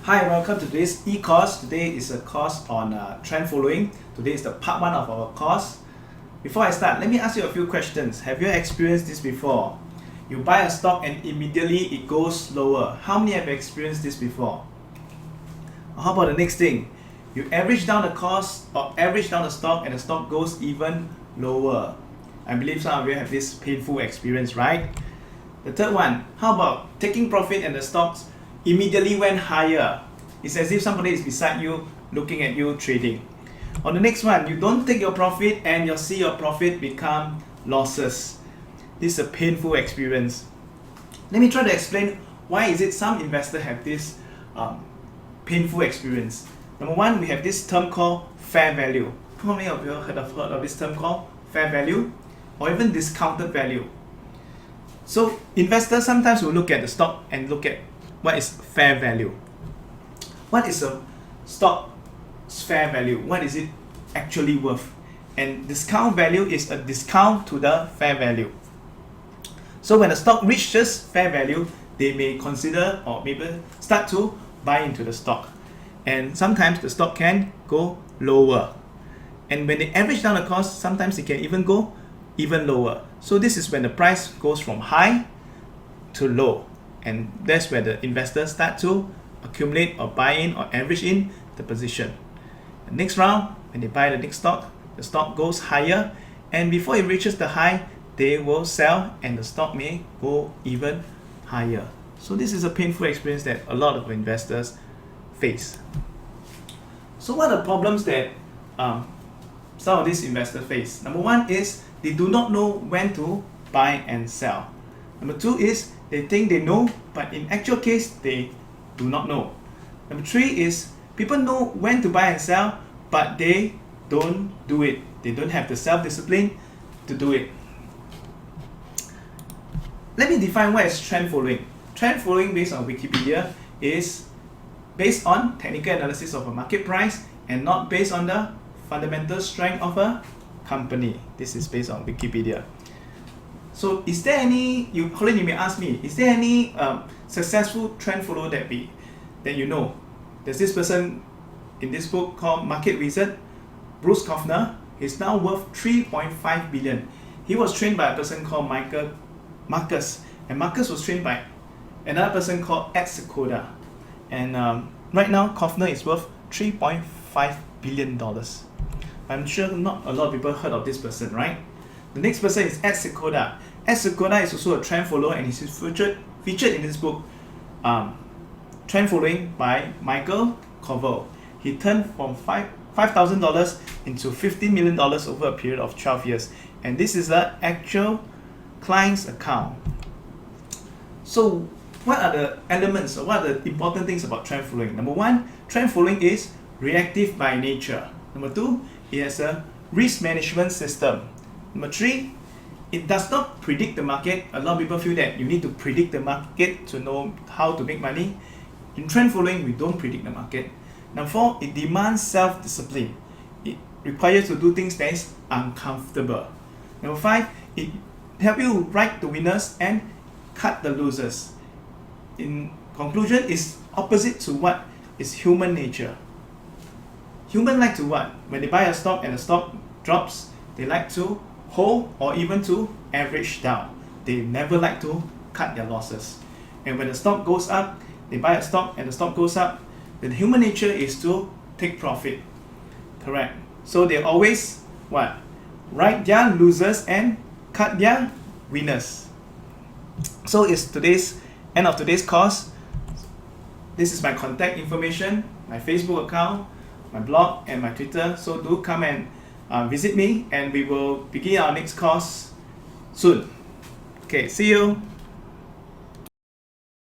Hi, welcome to today's e-course. Today is a course on trend following. Today is the part 1 of our course. Before I start, let me ask you a few questions. Have you experienced this before? You buy a stock and immediately it goes lower. How many have experienced this before? How about the next thing? You average down the cost or average down the stock and the stock goes even lower. I believe some of you have this painful experience, right? The third one, how about taking profit and the stocks immediately went higher? It's as if somebody is beside you looking at you trading. On the next one, you don't take your profit and you see your profit become losses. This is a painful experience. Let me try to explain why is it some investors have this painful experience. Number one, we have this term called fair value. How many of you heard of this term called fair value or even discounted value? So investors sometimes will look at the stock and look at what is fair value. What is a stock's fair value? What is it actually worth? And discount value is a discount to the fair value. So when a stock reaches fair value, they may consider or maybe start to buy into the stock. And sometimes the stock can go lower. And when they average down the cost, sometimes it can even go even lower. So this is when the price goes from high to low. And that's where the investors start to accumulate or buy in or average in the position. The next round, when they buy the next stock, the stock goes higher, and before it reaches the high, they will sell and the stock may go even higher. So this is a painful experience that a lot of investors face. So what are the problems that some of these investors face? Number one is they do not know when to buy and sell. Number two is they think they know, but in actual case, they do not know. Number three is people know when to buy and sell, but they don't do it. They don't have the self-discipline to do it. Let me define what is trend following. Trend following based on Wikipedia is based on technical analysis of a market price and not based on the fundamental strength of a company. This is based on Wikipedia. So is there any, Colin, you may ask me, is there any successful trend follower that you know? There's this person in this book called Market Wizard, Bruce Kaufner. He's now worth 3.5 billion. He was trained by a person called Marcus, and Marcus was trained by another person called Ed Sekoda. And right now, Kaufner is worth $3.5 billion. I'm sure not a lot of people heard of this person, right? The next person is Ed Sekoda. Ed Sekoda is also a trend follower and he's featured in this book, Trend Following by Michael Koval. He turned from $5,000 into $15 million over a period of 12 years. And this is the actual client's account. So what are the elements or what are the important things about trend following? Number one, trend following is reactive by nature. Number two, it has a risk management system. Number three, it does not predict the market. A lot of people feel that you need to predict the market to know how to make money. In trend following, we don't predict the market. Number four, it demands self-discipline. It requires you to do things that is uncomfortable. Number five, it helps you write the winners and cut the losers. In conclusion, it's opposite to what is human nature. Human like to what? When they buy a stock and the stock drops, they like to hold or even to average down. They never like to cut their losses. And when the stock goes up, they buy a stock and the stock goes up, then human nature is to take profit. Correct. So they always what? Write their losers and cut their winners. So it's today's end of today's course. This is my contact information, my Facebook account, my blog and my Twitter. So do come and visit me and we will begin our next course soon. Okay, see you.